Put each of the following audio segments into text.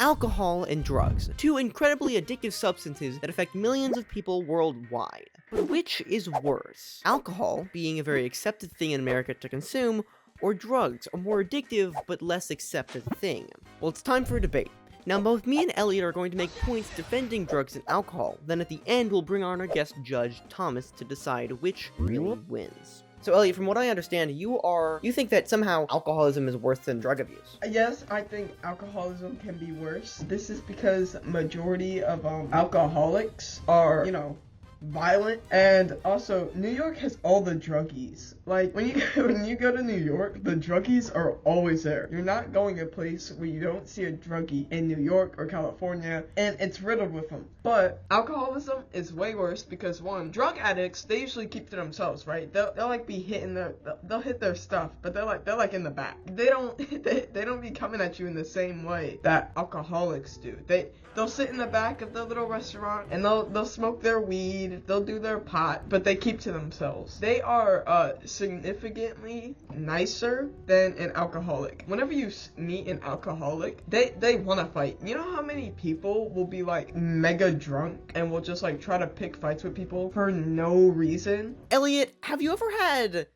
Alcohol and drugs, two incredibly addictive substances that affect millions of people worldwide. But which is worse? Alcohol, being a very accepted thing in America to consume, or drugs, a more addictive but less accepted thing? Well, it's time for a debate. Now, both me and Elliot are going to make points defending drugs and alcohol. Then at the end, we'll bring on our guest judge, Thomas, to decide which really wins. So, Elliot, from what I understand, you think that somehow alcoholism is worse than drug abuse. Yes, I think alcoholism can be worse. This is because majority of alcoholics are, violent, and also New York has all the druggies. Like when you go to New York, the druggies are always there. You're not going a place where you don't see a druggie in New York or California, and it's riddled with them. But alcoholism is way worse because one, drug addicts, they usually keep to themselves, right? They'll like be hitting they'll hit their stuff, but they're like in the back. They don't be coming at you in the same way that alcoholics do. They'll sit in the back of the little restaurant and they'll smoke their weed, they'll do their pot, but they keep to themselves. They are significantly nicer than an alcoholic. Whenever you meet an alcoholic, they want to fight. You know how many people will be like mega drunk and will just like try to pick fights with people for no reason? Elliot, have you ever had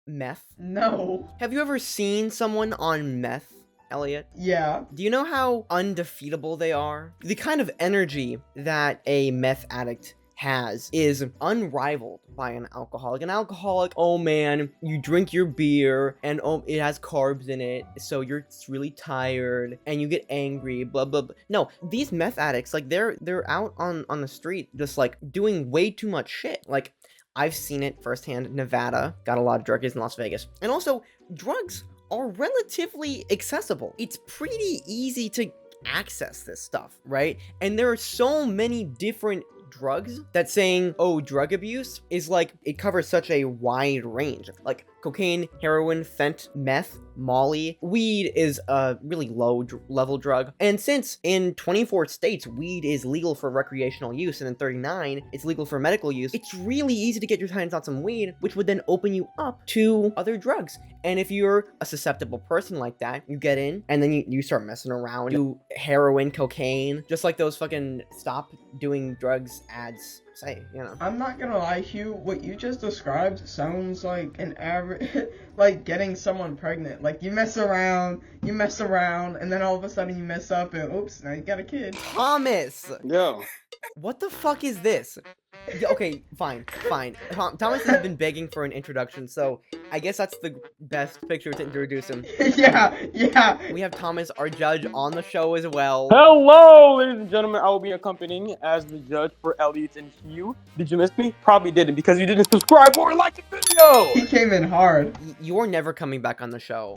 meth? No. Have you ever seen someone on meth, Elliot? Yeah. Do you know how undefeatable they are? The kind of energy that a meth addict has is unrivaled by an alcoholic. An alcoholic, oh man, you drink your beer and oh, it has carbs in it, so you're really tired and you get angry, blah blah blah. No, these meth addicts, like they're out on the street just like doing way too much shit. Like I've seen it firsthand. Nevada got a lot of druggies in Las Vegas. And also, drugs are relatively accessible. It's pretty easy to access this stuff, right? And there are so many different drugs that saying, oh, drug abuse is like, it covers such a wide range. Like cocaine, heroin, fent, meth, molly. Weed is a really low level drug. And since in 24 states, weed is legal for recreational use, and in 39, it's legal for medical use, it's really easy to get your hands on some weed, which would then open you up to other drugs. And if you're a susceptible person like that, you get in, and then you start messing around, do heroin, cocaine, just like those fucking stop doing drugs ads say, I'm not gonna lie, Hugh, what you just described sounds like an average, like getting someone pregnant. Like you mess around, and then all of a sudden you mess up and oops, now you got a kid. Thomas! Yo. What the fuck is this? Okay, fine. Thomas has been begging for an introduction, so I guess that's the best picture to introduce him. Yeah. We have Thomas, our judge, on the show as well. Hello, ladies and gentlemen. I will be accompanying as the judge for Elliot and Hugh. Did you miss me? Probably didn't, because you didn't subscribe or like the video. He came in hard. You're never coming back on the show.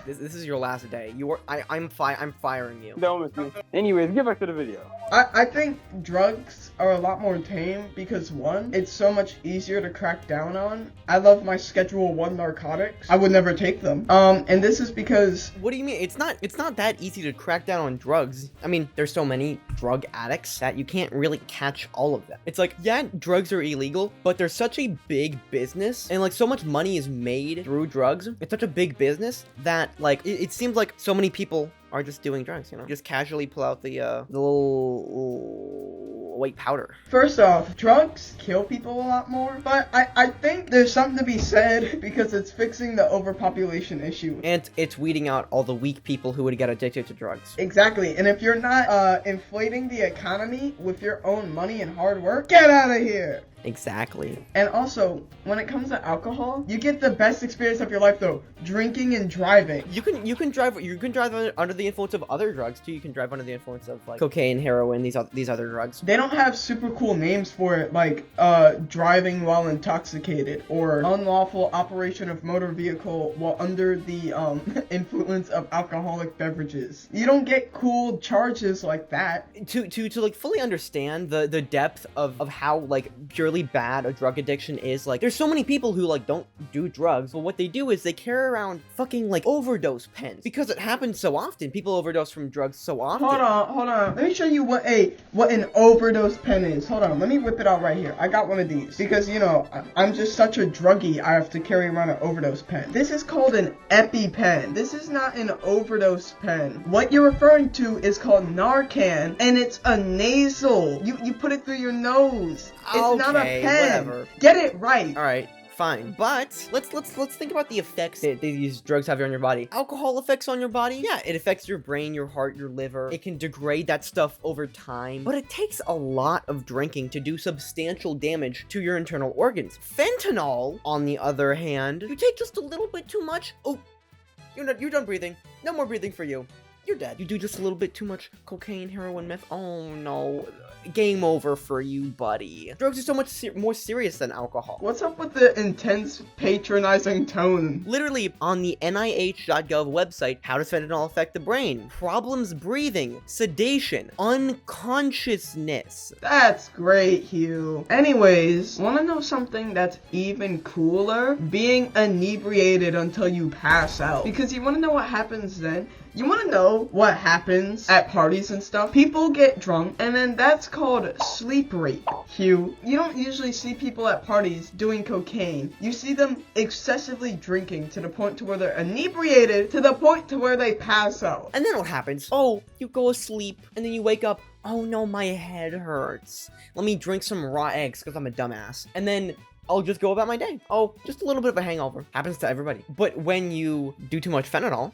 This is your last day. I'm firing you. Don't miss me. Anyways, get back to the video. I think drugs are a lot more tame because one, it's so much easier to crack down on. I love my Schedule 1 narcotics. I would never take them. And this is because... What do you mean? It's not that easy to crack down on drugs. I mean, there's so many drug addicts that you can't really catch all of them. It's like, yeah, drugs are illegal, but there's such a big business, and like so much money is made through drugs. It's such a big business that like it seems like so many people are just doing drugs, just casually pull out the little white powder. First off, drugs kill people a lot more, but I think there's something to be said because it's fixing the overpopulation issue. And it's weeding out all the weak people who would get addicted to drugs. Exactly, and if you're not inflating the economy with your own money and hard work, get out of here! Exactly. And also, when it comes to alcohol, you get the best experience of your life though, drinking and driving. You can drive under the influence of other drugs too. You can drive under the influence of like cocaine, heroin, these other drugs. They don't have super cool names for it, like driving while intoxicated or unlawful operation of motor vehicle while under the influence of alcoholic beverages. You don't get cool charges like that. To like fully understand the depth of how like pure purely bad a drug addiction is, like, there's so many people who, like, don't do drugs, but what they do is they carry around fucking, like, overdose pens. Because it happens so often. People overdose from drugs so often. Hold on. Let me show you what an overdose pen is. Hold on, let me whip it out right here. I got one of these. Because, you know, I'm just such a druggie, I have to carry around an overdose pen. This is called an EpiPen. This is not an overdose pen. What you're referring to is called Narcan, and it's a nasal. You put it through your nose. It's not a pen. Whatever. Get it right. All right. Fine, but let's think about the effects that these drugs have on your body. Alcohol effects on your body? Yeah, it affects your brain, your heart, your liver. It can degrade that stuff over time, but it takes a lot of drinking to do substantial damage to your internal organs. Fentanyl, on the other hand, you take just a little bit too much. Oh, you're done breathing. No more breathing for you. You're dead. You do just a little bit too much cocaine, heroin, meth. Oh no. Game over for you, buddy. Drugs are so much more serious than alcohol. What's up with the intense patronizing tone? Literally, on the NIH.gov website, how does fentanyl affect the brain? Problems breathing, sedation, unconsciousness. That's great, Hugh. Anyways, wanna know something that's even cooler? Being inebriated until you pass out. Because you wanna know what happens then? You want to know what happens at parties and stuff? People get drunk, and then that's called sleep rape. Hugh, you don't usually see people at parties doing cocaine. You see them excessively drinking to the point to where they're inebriated to the point to where they pass out. And then what happens? Oh, you go asleep, and then you wake up. Oh no, my head hurts. Let me drink some raw eggs because I'm a dumbass. And then I'll just go about my day. Oh, just a little bit of a hangover. Happens to everybody. But when you do too much fentanyl,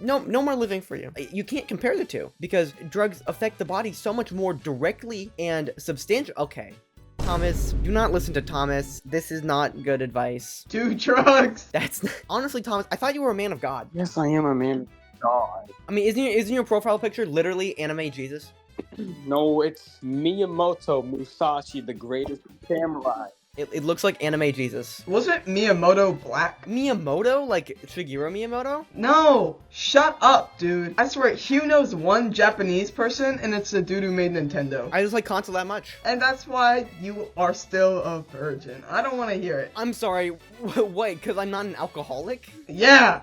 no more living for you. You can't compare the two because drugs affect the body so much more directly and substantial. Okay, Thomas, do not listen to Thomas. This is not good advice. Do drugs. That's honestly, Thomas, I thought you were a man of God. Yes, I am a man of God. I mean, isn't your profile picture literally anime Jesus? No, it's Miyamoto Musashi, the greatest samurai. It looks like anime Jesus. Wasn't Miyamoto black? Miyamoto? Like Shigeru Miyamoto? No! Shut up, dude. I swear, Hugh knows one Japanese person, and it's the dude who made Nintendo. I just like console that much. And that's why you are still a virgin. I don't want to hear it. I'm sorry. Wait, because I'm not an alcoholic? Yeah.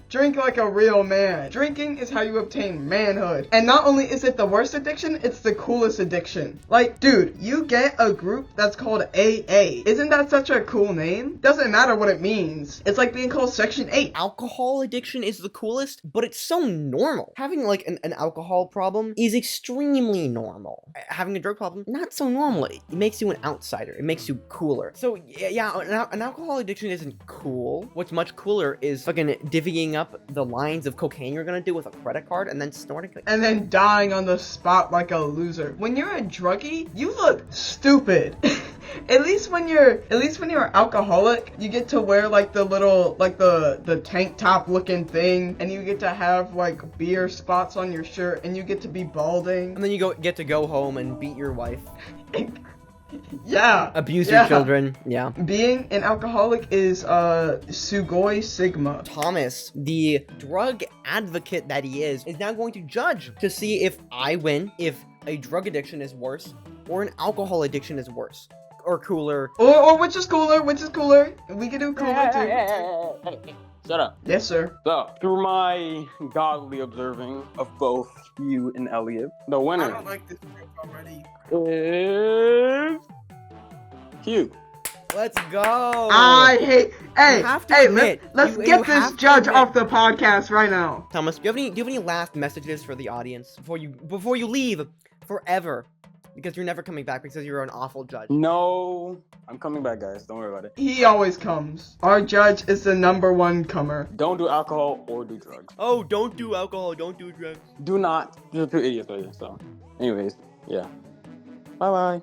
Drink like a real man. Drinking is how you obtain manhood. And not only is it the worst addiction, it's the coolest addiction. Like, dude, you get a group that's called A.A. Isn't that such a cool name? Doesn't matter what it means. It's like being called Section 8. Alcohol addiction is the coolest, but it's so normal. Having like an alcohol problem is extremely normal. Having a drug problem, not so normal. It makes you an outsider. It makes you cooler. So yeah, an alcohol addiction isn't cool. What's much cooler is fucking divvying up the lines of cocaine you're gonna do with a credit card and then snorting it. And then dying on the spot like a loser. When you're a druggie, you look stupid. At least when you're an alcoholic, you get to wear like the little, like the tank top looking thing, and you get to have like beer spots on your shirt, and you get to be balding. And then you get to go home and beat your wife. Yeah. Abuse your children. Yeah. Being an alcoholic is Sugoi Sigma. Thomas, the drug advocate that he is now going to judge to see if I win, if a drug addiction is worse, or an alcohol addiction is worse. Or cooler. Or which is cooler? We can do cooler too. Shut up. Yes, sir. So, through my godly observing of both Hugh and Elliot, the winner I don't like this drink already. is Hugh. Let's go. Hey, admit, let's you get have this to judge admit. off the podcast right now. Thomas, do you have any last messages for the audience before you leave forever? Because you're never coming back because you're an awful judge. No, I'm coming back, guys. Don't worry about it. He always comes. Our judge is the #1 comer. Don't do alcohol or do drugs. Oh, don't do alcohol, don't do drugs. Do not. You're two idiots. So, anyways, yeah. Bye-bye.